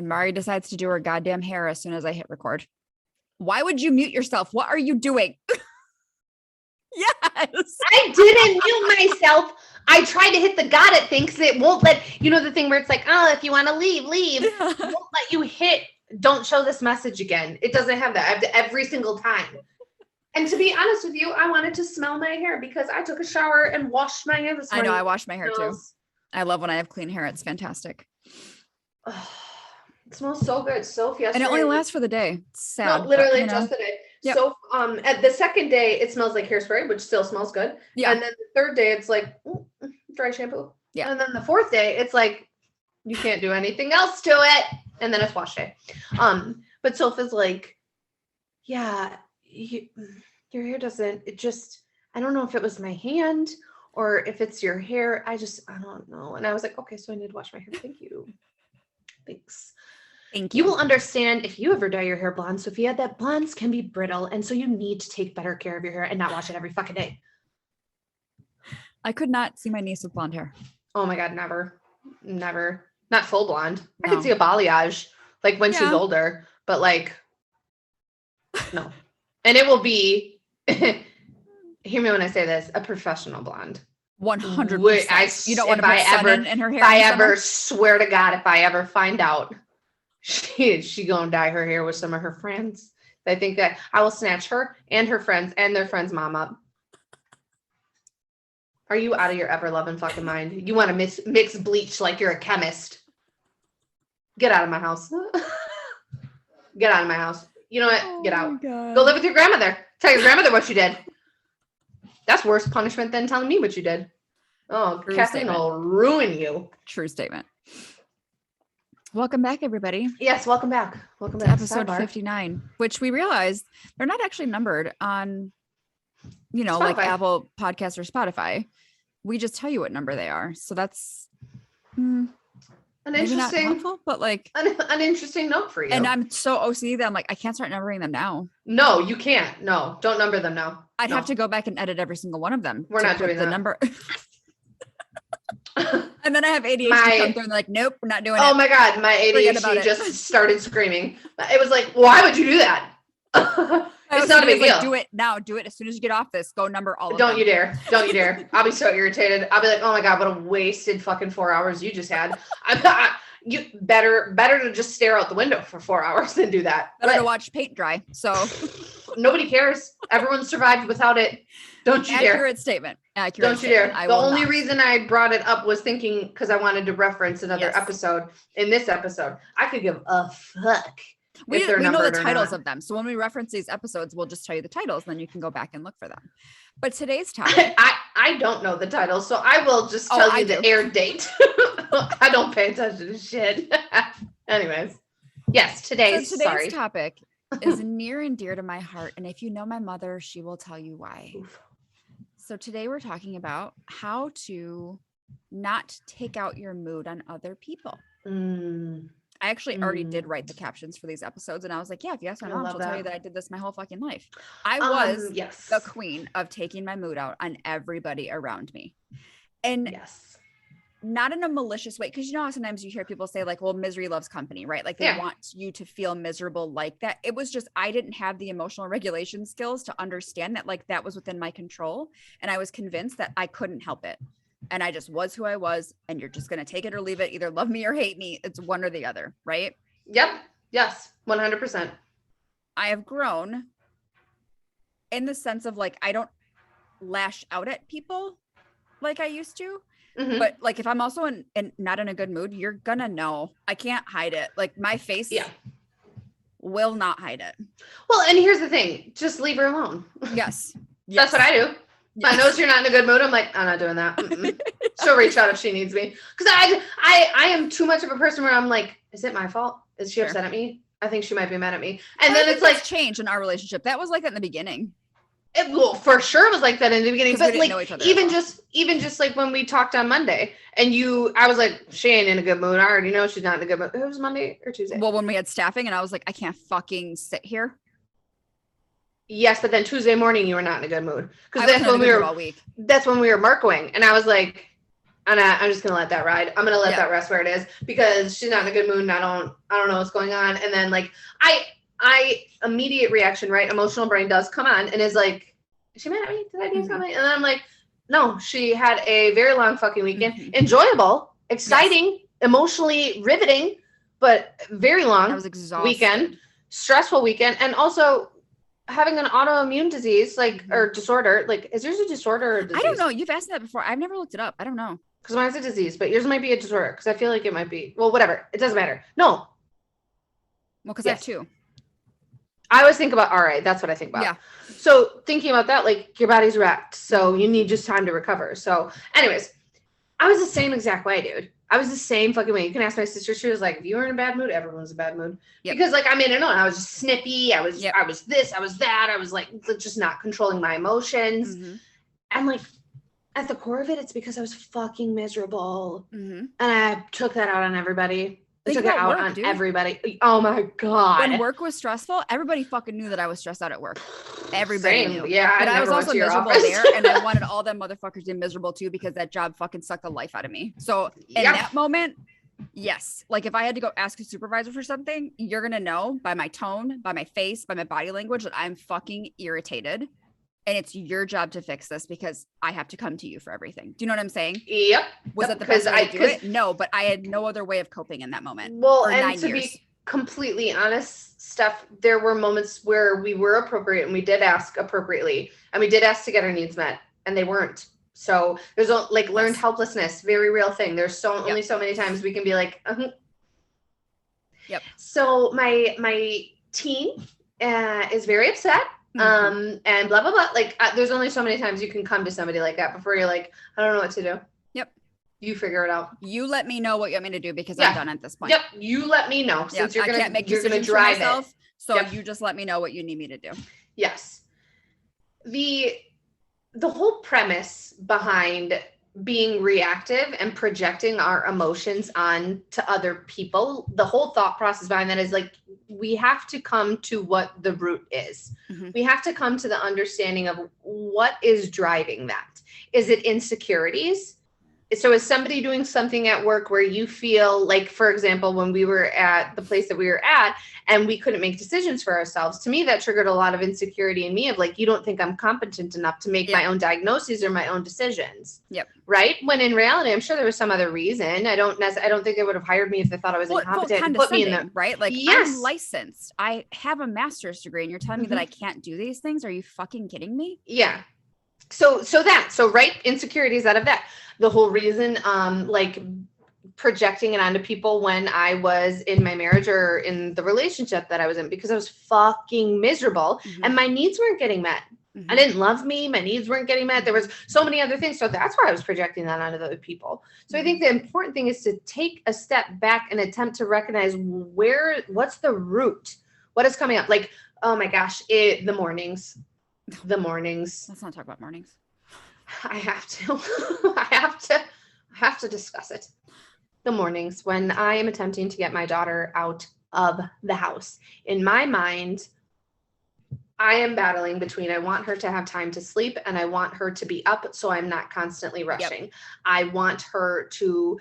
And Mari decides to do her goddamn hair as soon as I hit record. Why would you mute yourself? What are you doing? Yes. I didn't mute myself. I tried to hit the got it thing because it won't let, the thing where it's like, oh, if you want to leave. It won't let you hit, don't show this message again. It doesn't have that. I have to every single time. And to be honest with you, I wanted to smell my hair because I took a shower and washed my hair this morning. I know, I wash my hair too. I love when I have clean hair. It's fantastic. It smells so good, so fiesta. And it only lasts for the day. It's sad. No, literally just the day. Yep. So at the second day, it smells like hairspray, which still smells good. Yeah. And then the third day, it's like dry shampoo. Yeah. And then the fourth day, it's like you can't do anything else to it. And then it's wash day. But Sophia's like, yeah, your hair doesn't. It just, I don't know if it was my hand or if it's your hair. I don't know. And I was like, okay, so I need to wash my hair. Thank you. Thanks. Thank you. You will understand if you ever dye your hair blonde, Sophia, that blondes can be brittle. And so you need to take better care of your hair and not wash it every fucking day. I could not see my niece with blonde hair. Oh my God, never. Not full blonde. No. I could see a balayage like when she's older, but like, no. And it will be, hear me when I say this, a professional blonde. 100%. You don't want to put sun in her hair. If I ever swear to God, if I ever find out she gonna dye her hair with some of her friends, I think that I will snatch her and her friends and their friend's mom up. Are you out of your ever loving fucking mind? You want to mix bleach like you're a chemist? Get out of my house. Get out of my house. You know what? Get out. Go live with your grandmother. Tell your grandmother what you did. That's worse punishment than telling me what you did. Oh, Kathleen will ruin you. True statement. Welcome back, everybody. Yes, welcome back. Welcome back to episode 59, which we realized they're not actually numbered on, Spotify. Like Apple Podcasts or Spotify. We just tell you what number they are. So that's an interesting, not helpful, but like an interesting note for you. And I'm so OCD that I'm like, I can't start numbering them now. No, you can't. No, don't number them now. I'd have to go back and edit every single one of them. We're not doing the that. Number. And then I have ADHD come through and like, nope, we're not doing it. Oh my God, my ADHD just started screaming. It was like, why would you do that? It's not a big deal. Like, do it now. Do it as soon as you get off this. Go number all of them. Don't you dare. I'll be so irritated. I'll be like, oh my God, what a wasted fucking 4 hours you just had. You better to just stare out the window for 4 hours than do that. Better to watch paint dry. So nobody cares. Everyone survived without it. Don't you dare. Accurate statement. Don't you dare. The only reason I brought it up was thinking because I wanted to reference another episode in this episode. I could give a fuck. We know the titles of them. So when we reference these episodes, we'll just tell you the titles. Then you can go back and look for them. But today's topic. I don't know the title, so I will just tell you the air date. I don't pay attention to shit. Anyways. Yes, today's topic is near and dear to my heart. And if you know my mother, she will tell you why. Oof. So today we're talking about how to not take out your mood on other people. I actually already did write the captions for these episodes. And I was like, yeah, if you ask my mom, she'll tell you that I did this my whole fucking life. I was the queen of taking my mood out on everybody around me. And not in a malicious way. Because how sometimes you hear people say like, well, misery loves company, right? Like they want you to feel miserable like that. It was just, I didn't have the emotional regulation skills to understand that like that was within my control. And I was convinced that I couldn't help it. And I just was who I was, and you're just going to take it or leave it, either love me or hate me. It's one or the other, right? Yep. Yes. 100%. I have grown in the sense of like, I don't lash out at people like I used to, but like, if I'm also not in a good mood, you're going to know. I can't hide it. Like my face will not hide it. Well, and here's the thing, just leave her alone. Yes. That's what I do. If I notice you're not in a good mood, I'm like, I'm not doing that. She'll reach out if she needs me. Because I am too much of a person where I'm like, is it my fault? Is she upset at me? I think she might be mad at me. And then it's like change in our relationship. That was like that in the beginning. Well, for sure it was like that in the beginning. But like even just like when we talked on Monday and I was like, she ain't in a good mood. I already know she's not in a good mood. It was Monday or Tuesday. Well, when we had staffing and I was like, I can't fucking sit here. Yes, but then Tuesday morning you were not in a good mood because that's when we were all week. That's when we were Marcoing, and I was like, And I'm just going to let that ride. I'm going to let that rest where it is because she's not in a good mood and I don't know what's going on. And then like, I immediate reaction, right? Emotional brain does come on and is like, is she mad at me? Did I do something? And then I'm like, no, she had a very long fucking weekend. Enjoyable, exciting, emotionally riveting, but very long weekend, stressful weekend. And also having an autoimmune disease, like, or disorder, like, is yours a disorder or a disease? I don't know. You've asked that before. I've never looked it up. I don't know. Because mine's a disease, but yours might be a disorder. Because I feel like it might be. Well, whatever. It doesn't matter. No. Well, because I have 2. I always think about RA. That's what I think about. Yeah. So thinking about that, like your body's wrecked. So you need just time to recover. So anyways, I was the same exact way, dude. I was the same fucking way. You can ask my sister. She was like, if you were in a bad mood, everyone's in a bad mood. Yep. Because like, I'm in and out. I was just snippy. I was this, I was that. I was like, just not controlling my emotions. And like, at the core of it, it's because I was fucking miserable. And I took that out on everybody. I took it out on everybody. Oh my God. When work was stressful, everybody fucking knew that I was stressed out at work. Everybody knew. Yeah. But I was also miserable there. And I wanted all them motherfuckers to be miserable too, because that job fucking sucked the life out of me. So in that moment, yes. Like if I had to go ask a supervisor for something, you're going to know by my tone, by my face, by my body language that I'm fucking irritated. And it's your job to fix this because I have to come to you for everything. Do you know what I'm saying? Yep. Was that the best way to do it? No, but I had no other way of coping in that moment. Well, and to be completely honest, Steph, there were moments where we were appropriate and we did ask appropriately and we did ask to get our needs met and they weren't. So there's like learned helplessness, very real thing. There's only so many times we can be like, Yep. So my teen is very upset. And blah blah blah. Like there's only so many times you can come to somebody like that before you're like, I don't know what to do. Yep. You figure it out. You let me know what you want me to do because I'm done at this point. Yep. You let me know since I can't make decisions for myself. So you just let me know what you need me to do. Yes. The whole premise behind being reactive and projecting our emotions on to other people, the whole thought process behind that is like, we have to come to what the root is. We have to come to the understanding of what is driving that. Is it insecurities? So is somebody doing something at work where you feel like, for example, when we were at the place that we were at and we couldn't make decisions for ourselves, to me, that triggered a lot of insecurity in me of like, you don't think I'm competent enough to make my own diagnoses or my own decisions. Yep. Right. When in reality, I'm sure there was some other reason. I don't think they would have hired me if they thought I was incompetent and put me in the right. Like I'm licensed. I have a master's degree and you're telling me that I can't do these things. Are you fucking kidding me? Yeah. So right. Insecurities out of that. The whole reason, like projecting it onto people when I was in my marriage or in the relationship that I was in, because I was fucking miserable and my needs weren't getting met. I didn't love me. My needs weren't getting met. There was so many other things. So that's why I was projecting that onto the other people. So I think the important thing is to take a step back and attempt to recognize what's the root, what is coming up. Like, oh my gosh, the mornings. Let's not talk about mornings. I have to. I have to discuss it. The mornings when I am attempting to get my daughter out of the house. In my mind, I am battling between I want her to have time to sleep and I want her to be up so I'm not constantly rushing. Yep. I want her to,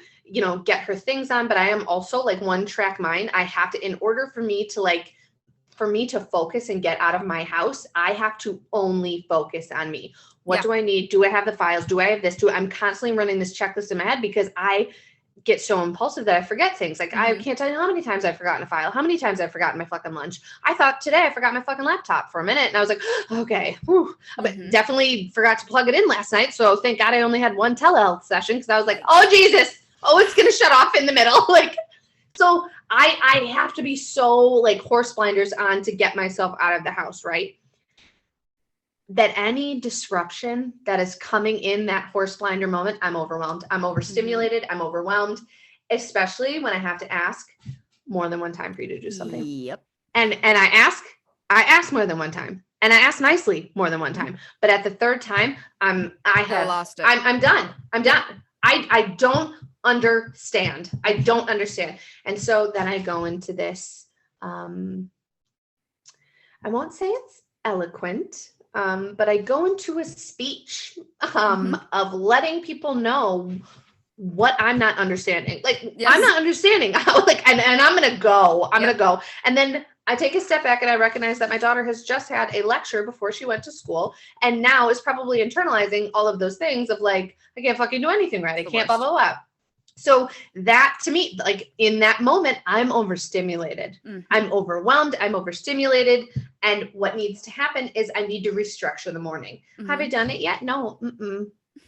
get her things on, but I am also like one track mind. I have to, in order for me to focus and get out of my house, I have to only focus on me. What do I need? Do I have the files? Do I have this? I'm constantly running this checklist in my head because I get so impulsive that I forget things. Like I can't tell you how many times I've forgotten a file, how many times I've forgotten my fucking lunch. I thought today I forgot my fucking laptop for a minute and I was like, okay, but definitely forgot to plug it in last night. So thank God I only had one telehealth session because I was like, oh Jesus, it's going to shut off in the middle. Like, so I have to be so like horse blinders on to get myself out of the house, right? That any disruption that is coming in that horse blinder moment, I'm overwhelmed. I'm overstimulated. I'm overwhelmed, especially when I have to ask more than one time for you to do something. Yep. And I ask more than one time and I ask nicely more than one time, but at the third time, I lost it. I'm done. I don't understand. And so then I go into this, I won't say it's eloquent, but I go into a speech of letting people know what I'm not understanding. Like, yes. I'm not understanding how, like, and I'm going to go. I'm going to go. And then I take a step back and I recognize that my daughter has just had a lecture before she went to school and now is probably internalizing all of those things of like, I can't fucking do anything right. I can't blah, blah, blah. So that to me, like in that moment, I'm overstimulated. Mm-hmm. I'm overwhelmed. I'm overstimulated. And what needs to happen is I need to restructure the morning. Mm-hmm. Have I done it yet? No.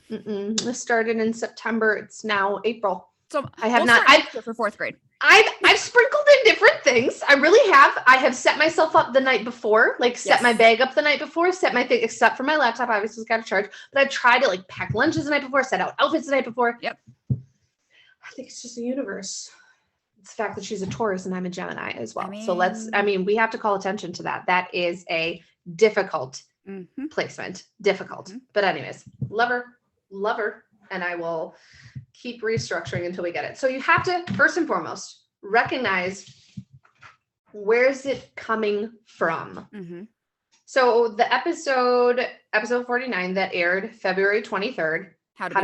This started in September. It's now April. So I have not. I've for fourth grade. I've sprinkled in different things. I really have. I have set myself up the night before, like set my bag up the night before, set my thing, except for my laptop. Obviously, it's got to charge. But I've tried to like pack lunches the night before, set out outfits the night before. Yep. I think it's just the universe. It's the fact that she's a Taurus and I'm a Gemini as well. So we have to call attention to that. That is a difficult placement. Difficult. Mm-hmm. But anyways, love her. And I will keep restructuring until we get it. So you have to, first and foremost, recognize where's it coming from. Mm-hmm. So the episode 49 that aired February 23rd, How to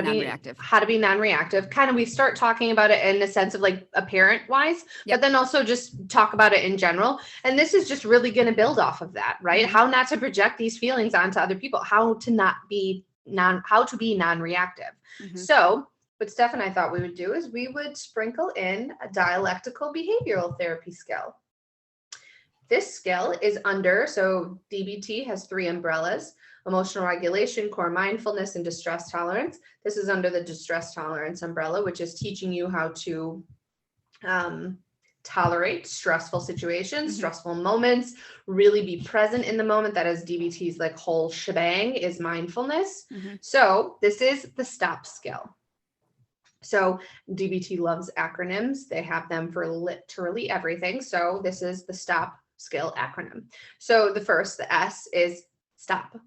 be non-reactive. Kind of, we start talking about it in the sense of like a parent wise, but then also just talk about it in general. And this is just really going to build off of that, right? Mm-hmm. How not to project these feelings onto other people, how to be non-reactive. Mm-hmm. So what Steph and I thought we would do is we would sprinkle in a dialectical behavioral therapy skill. This skill is under, so DBT has 3 umbrellas: emotional regulation, core mindfulness, and distress tolerance. This is under the distress tolerance umbrella, which is teaching you how to tolerate stressful situations, stressful moments, really be present in the moment. That is DBT's like whole shebang is mindfulness. Mm-hmm. So this is the stop skill. So DBT loves acronyms. They have them for literally everything. So this is the stop skill acronym. So the S is stop.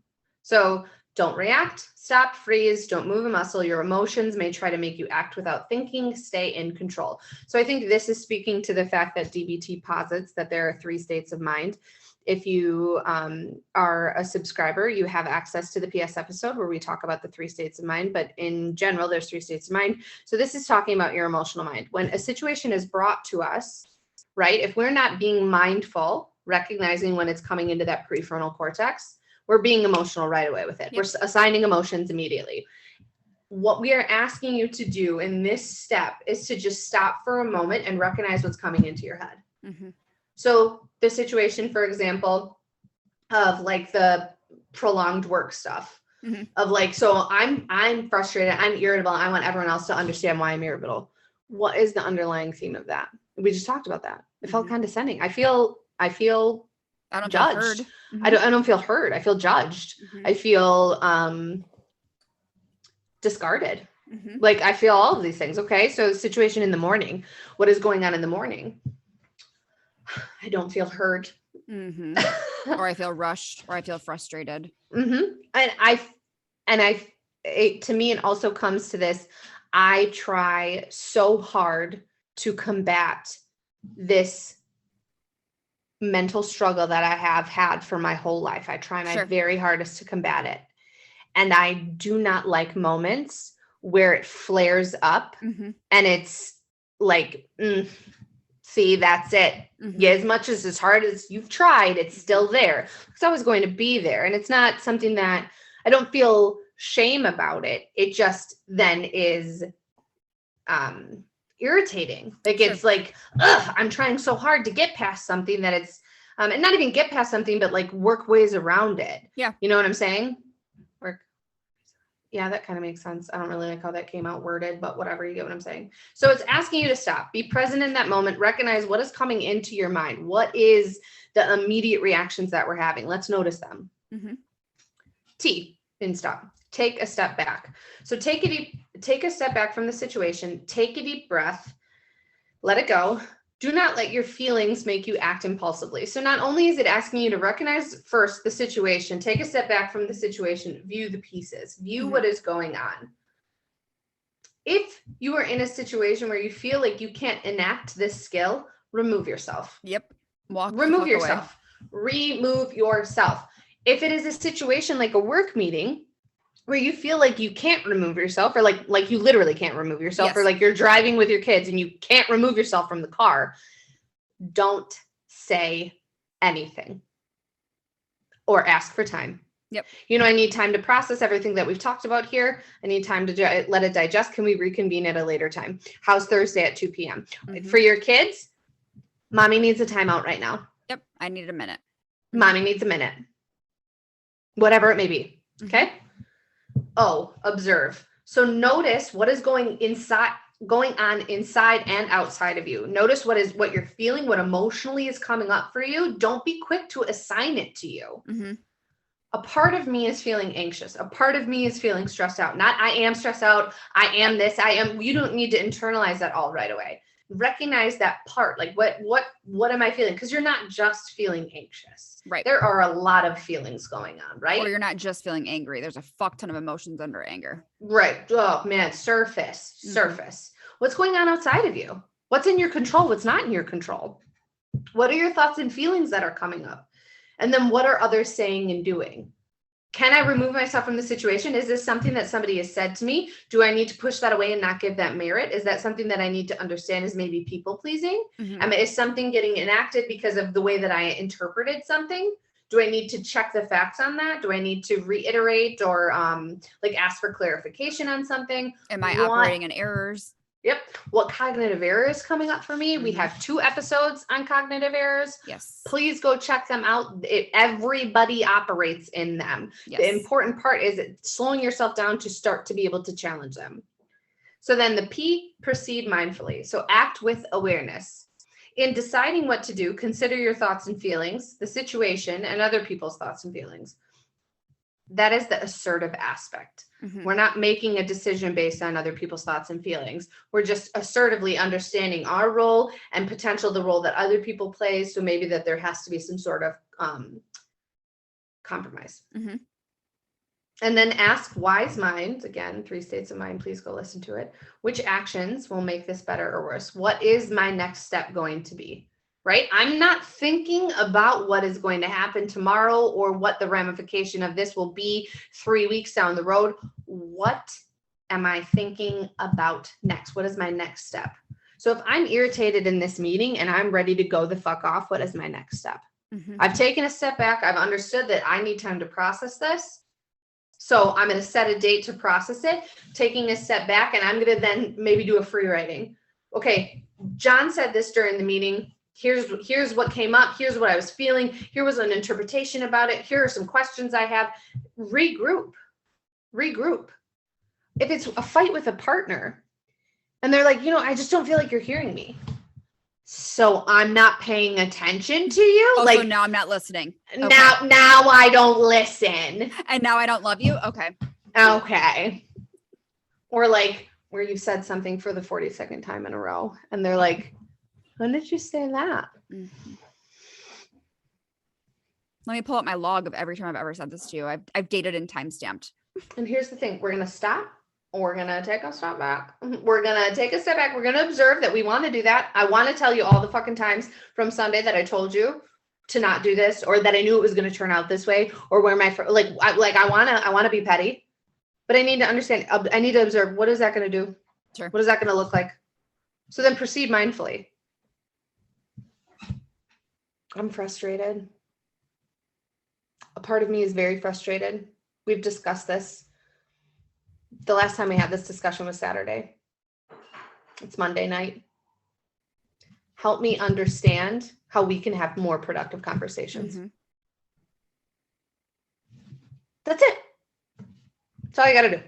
So don't react, stop, freeze, don't move a muscle. Your emotions may try to make you act without thinking, stay in control. So I think this is speaking to the fact that DBT posits that there are 3 states of mind. If you are a subscriber, you have access to the PS episode where we talk about the 3 states of mind, but in general, there's 3 states of mind. So this is talking about your emotional mind. When a situation is brought to us, right, if we're not being mindful, recognizing when it's coming into that prefrontal cortex, we're being emotional right away with it. Yep. We're assigning emotions immediately. What we are asking you to do in this step is to just stop for a moment and recognize what's coming into your head. Mm-hmm. So the situation, for example, of like the prolonged work stuff, of like, so I'm frustrated, I'm irritable, I want everyone else to understand why I'm irritable. What is the underlying theme of that? We just talked about that. It felt condescending. I feel I don't judged. Feel heard. Mm-hmm. I don't feel heard. I feel judged. Mm-hmm. I feel discarded. Mm-hmm. Like I feel all of these things. Okay. So situation in the morning, what is going on in the morning? I don't feel heard. Mm-hmm. Or I feel rushed, or I feel frustrated. Mm-hmm. To me, it also comes to this. I try so hard to combat this mental struggle that I have had for my whole life. I try my very hardest to combat it. And I do not like moments where it flares up and it's like, see, that's it. Mm-hmm. Yeah, as much as hard as you've tried, it's still there. It's always going to be there. And it's not something that I don't feel shame about it. It just then is irritating. Like it's like, I'm trying so hard to get past something that it's, and not even get past something, but like work ways around it. Yeah. You know what I'm saying? Yeah, that kind of makes sense. I don't really like how that came out worded, but whatever, you get what I'm saying. So it's asking you to stop, be present in that moment, recognize what is coming into your mind. What is the immediate reactions that we're having? Let's notice them. Mm-hmm. T in stop. Take a step back. So take a step back from the situation, take a deep breath, let it go. Do not let your feelings make you act impulsively. So not only is it asking you to recognize first the situation, take a step back from the situation, view the pieces, view what is going on. If you are in a situation where you feel like you can't enact this skill, remove yourself. Yep. Remove yourself. Remove yourself. If it is a situation like a work meeting, where you feel like you can't remove yourself, or like you literally can't remove yourself, yes. or like you're driving with your kids and you can't remove yourself from the car, don't say anything or ask for time. Yep. I need time to process everything that we've talked about here. I need time to let it digest. Can we reconvene at a later time? How's Thursday at 2 p.m.? Mm-hmm. For your kids, mommy needs a timeout right now. Yep. I need a minute. Mommy needs a minute. Whatever it may be. Okay. Oh, observe. So notice what is going on inside and outside of you. Notice what you're feeling, what emotionally is coming up for you. Don't be quick to assign it to you. Mm-hmm. A part of me is feeling anxious. A part of me is feeling stressed out. Not I am stressed out. I am this. You don't need to internalize that all right away. Recognize that part. Like what am I feeling? Because you're not just feeling anxious. Right. There are a lot of feelings going on, right? Or you're not just feeling angry. There's a fuck ton of emotions under anger. Right. Oh man, surface. What's going on outside of you? What's in your control? What's not in your control? What are your thoughts and feelings that are coming up? And then what are others saying and doing? Can I remove myself from the situation? Is this something that somebody has said to me? Do I need to push that away and not give that merit? Is that something that I need to understand is maybe people pleasing? Mm-hmm. Is something getting enacted because of the way that I interpreted something? Do I need to check the facts on that? Do I need to reiterate or ask for clarification on something? Am I operating in errors? Yep. What cognitive error is coming up for me? Mm-hmm. We have 2 episodes on cognitive errors. Yes. Please go check them out. Everybody operates in them. Yes. The important part is slowing yourself down to start to be able to challenge them. So then the P, proceed mindfully. So act with awareness. In deciding what to do, consider your thoughts and feelings, the situation, and other people's thoughts and feelings. That is the assertive aspect. Mm-hmm. We're not making a decision based on other people's thoughts and feelings. We're just assertively understanding our role and potential the role that other people play. So maybe that there has to be some sort of compromise. Mm-hmm. And then ask wise mind, again, 3 states of mind, please go listen to it. Which actions will make this better or worse? What is my next step going to be? Right? I'm not thinking about what is going to happen tomorrow or what the ramification of this will be 3 weeks down the road. What am I thinking about next? What is my next step? So if I'm irritated in this meeting and I'm ready to go the fuck off, what is my next step? Mm-hmm. I've taken a step back. I've understood that I need time to process this. So I'm going to set a date to process it, taking a step back, and I'm going to then maybe do a free writing. Okay, John said this during the meeting. Here's what came up. Here's what I was feeling. Here was an interpretation about it. Here are some questions I have. Regroup. If it's a fight with a partner and they're like, I just don't feel like you're hearing me. So I'm not paying attention to you. Also, now I'm not listening. Okay. Now I don't listen. And now I don't love you. Okay. Or like where you said something for the 42nd time in a row and they're like, when did you say that? Mm-hmm. Let me pull up my log of every time I've ever said this to you. I've dated and timestamped. And here's the thing. We're going to stop. We're going to take a step back. We're going to take a step back. We're going to observe that we want to do that. I want to tell you all the fucking times from Sunday that I told you to not do this, or that I knew it was going to turn out this way, or where I want to be petty, but I need to understand. I need to observe. What is that going to do? Sure. What is that going to look like? So then proceed mindfully. I'm frustrated. A part of me is very frustrated. We've discussed this. The last time we had this discussion was Saturday. It's Monday night. Help me understand how we can have more productive conversations. Mm-hmm. That's it. That's all you got to do.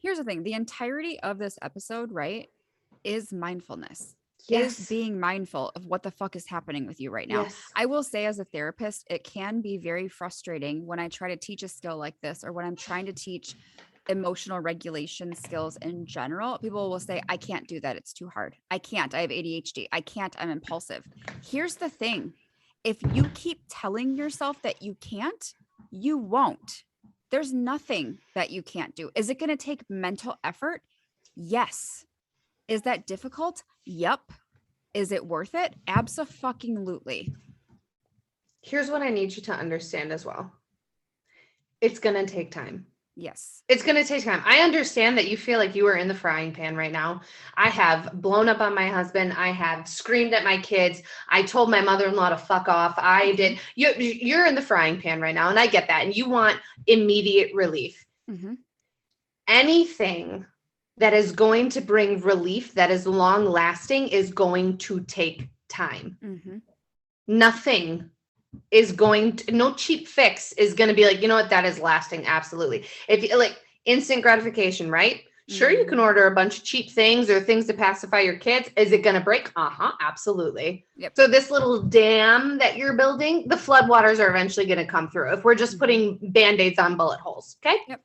Here's the thing. The entirety of this episode, right, is mindfulness. Yes. Is being mindful of what the fuck is happening with you right now. Yes. I will say, as a therapist, it can be very frustrating when I try to teach a skill like this, or when I'm trying to teach emotional regulation skills in general. People will say, I can't do that. It's too hard. I can't. I have ADHD. I can't. I'm impulsive. Here's the thing. If you keep telling yourself that you can't, you won't. There's nothing that you can't do. Is it going to take mental effort? Yes. Is that difficult? Yep. Is it worth it? Abso-fucking-lutely. Here's what I need you to understand as well. It's going to take time. Yes. It's going to take time. I understand that you feel like you are in the frying pan right now. I have blown up on my husband. I have screamed at my kids. I told my mother-in-law to fuck off. I did. You're in the frying pan right now. And I get that. And you want immediate relief. Mm-hmm. Anything that is going to bring relief that is long lasting is going to take time. Mm-hmm. Nothing is going to, no cheap fix is going to be like, you know what, that is lasting. Absolutely. If you like instant gratification, right? Sure, you can order a bunch of cheap things or things to pacify your kids. Is it going to break? Absolutely. Yep. So this little dam that you're building, the floodwaters are eventually going to come through if we're just putting Band-Aids on bullet holes. Okay. Yep.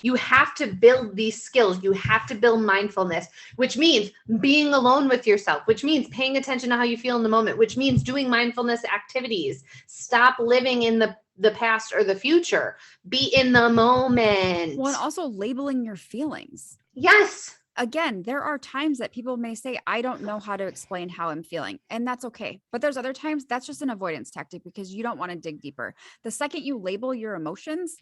You have to build these skills. You have to build mindfulness, which means being alone with yourself, which means paying attention to how you feel in the moment, which means doing mindfulness activities. Stop living in the past or the future. Be in the moment. Well, and also labeling your feelings. Yes. Again, there are times that people may say, I don't know how to explain how I'm feeling. And that's okay. But there's other times that's just an avoidance tactic because you don't want to dig deeper. The second you label your emotions,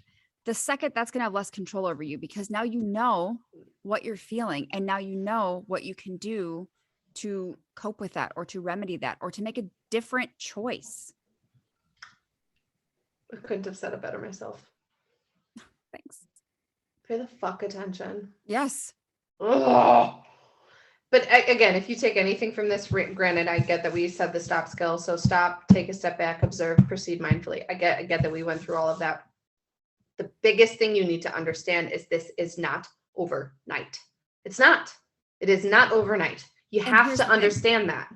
the second that's going to have less control over you because now you know what you're feeling and now you know what you can do to cope with that or to remedy that or to make a different choice. I couldn't have said it better myself. Thanks. Pay the fuck attention. Yes. Ugh. But again, if you take anything from this, granted, I get that we said the stop skill. So stop, take a step back, observe, proceed mindfully. I get that we went through all of that. The biggest thing you need to understand is this is not overnight. It's not. It is not overnight. You have to understand that.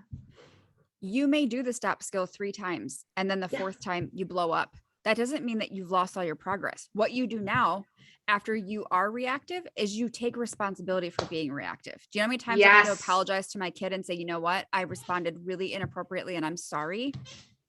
You may do the stop skill 3 times, and then the 4th time you blow up. That doesn't mean that you've lost all your progress. What you do now, after you are reactive, is you take responsibility for being reactive. Do you know how many times I had to apologize to my kid and say, you know what? I responded really inappropriately and I'm sorry.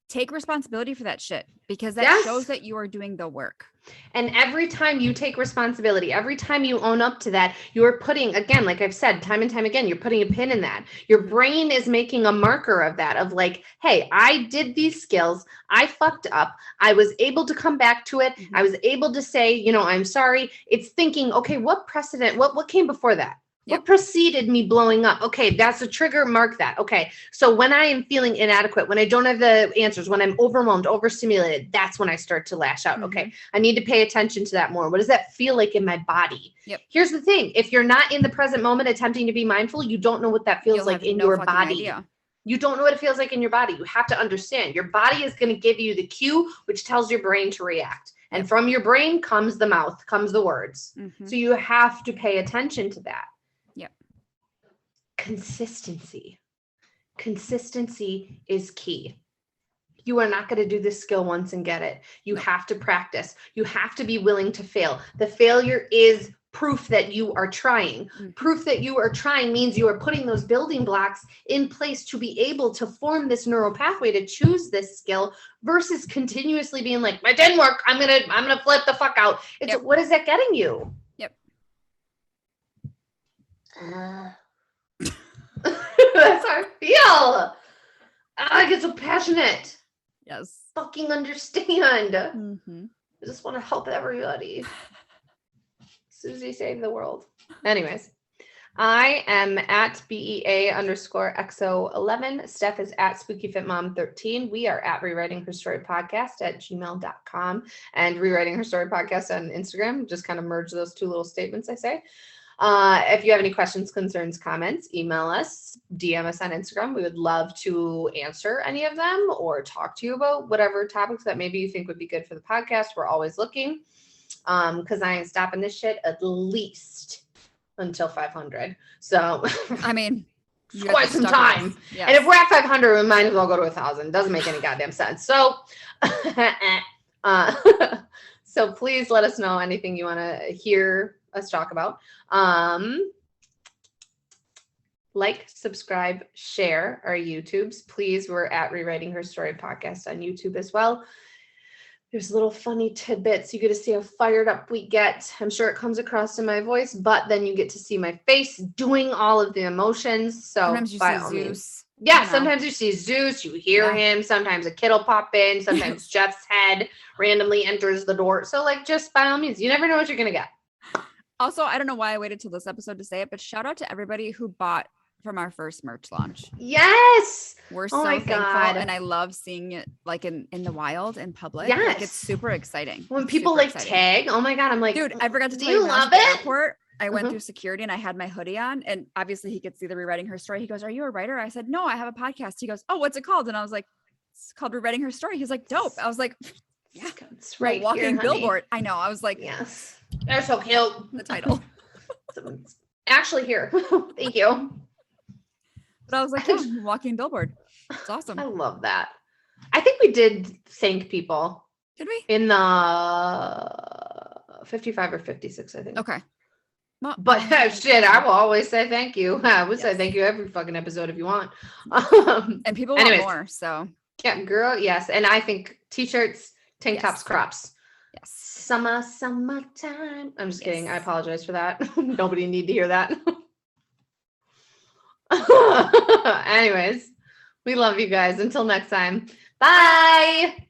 Take responsibility for that shit because that shows that you are doing the work. And every time you take responsibility, every time you own up to that, you're putting, again, like I've said time and time again, you're putting a pin in that. Your brain is making a marker of that, of like, hey, I did these skills. I fucked up. I was able to come back to it. I was able to say, you know, I'm sorry. It's thinking, okay, what precedent, what came before that? What preceded me blowing up? Okay, that's a trigger. Mark that. Okay, so when I am feeling inadequate, when I don't have the answers, when I'm overwhelmed, overstimulated, that's when I start to lash out. Okay, I need to pay attention to that more. What does that feel like in my body? Here's the thing. If you're not in the present moment attempting to be mindful, you don't know what that feels like in your body. Idea. You don't know what it feels like in your body. You have to understand. Your body is going to give you the cue, which tells your brain to react. And from your brain comes the mouth, comes the words. So you have to pay attention to that. Consistency. Consistency is key. You are not going to do this skill once and get it. You have to practice. You have to be willing to fail. The failure is proof that you are trying. Proof that you are trying means you are putting those building blocks in place to be able to form this neural pathway to choose this skill versus continuously being like, it didn't work. I'm going to flip the fuck out. It's what is that getting you? That's how I feel. I get so passionate. Yes. Fucking understand. I just want to help everybody. Susie saved the world. Anyways, I am at BEA_XO11. Steph is at SpookyFitMom13. We are at Rewriting Her Story Podcast at gmail.com and Rewriting Her Story Podcast on Instagram. Just kind of merge those 2 little statements I say. If you have any questions, concerns, comments, email us, DM us on Instagram. We would love to answer any of them or talk to you about whatever topics that maybe you think would be good for the podcast. We're always looking because I ain't stopping this shit at least until 500. So, I mean, quite some time. Yes. And if we're at 500, we might as well go to 1,000. Doesn't make any goddamn sense. So, so please let us know anything you want to hear us talk about. Like, subscribe, share our YouTubes. Please, we're at Rewriting Her Story Podcast on YouTube as well. There's little funny tidbits. You get to see how fired up we get. I'm sure it comes across in my voice, but then you get to see my face doing all of the emotions. So sometimes you see Zeus. Yeah, sometimes you see Zeus, you hear him. Sometimes a kid will pop in. Sometimes Jeff's head randomly enters the door. So like, just by all means, you never know what you're going to get. Also, I don't know why I waited till this episode to say it, but shout out to everybody who bought from our first merch launch. Yes. We're so thankful. God. And I love seeing it like in the wild, in public. Yes. Like it's super exciting. When people like tag, oh my God, I'm like, dude, I forgot to tell you, when I was at the airport, I went through security and I had my hoodie on, and obviously he could see the Rewriting Her Story. He goes, "Are you a writer?" I said, "No, I have a podcast." He goes, "Oh, what's it called?" And I was like, "It's called Rewriting Her Story." He's like, "Dope." I was like, "Yeah, it's right, walking here, billboard." I know. I was like, "Yes, they're so cute." The title. Actually, here, thank you. But I was like, "Yeah, walking billboard." It's awesome. I love that. I think we did thank people. Did we? In the 55 or 56, I think. Okay. Well, but shit, I will always say thank you. I would say thank you every fucking episode if you want. And people want more, so. Yeah, girl, yes. And I think t-shirts, tank tops, crops. Yes. Summertime. I'm just kidding. I apologize for that. Nobody need to hear that. Anyways, we love you guys. Until next time. Bye.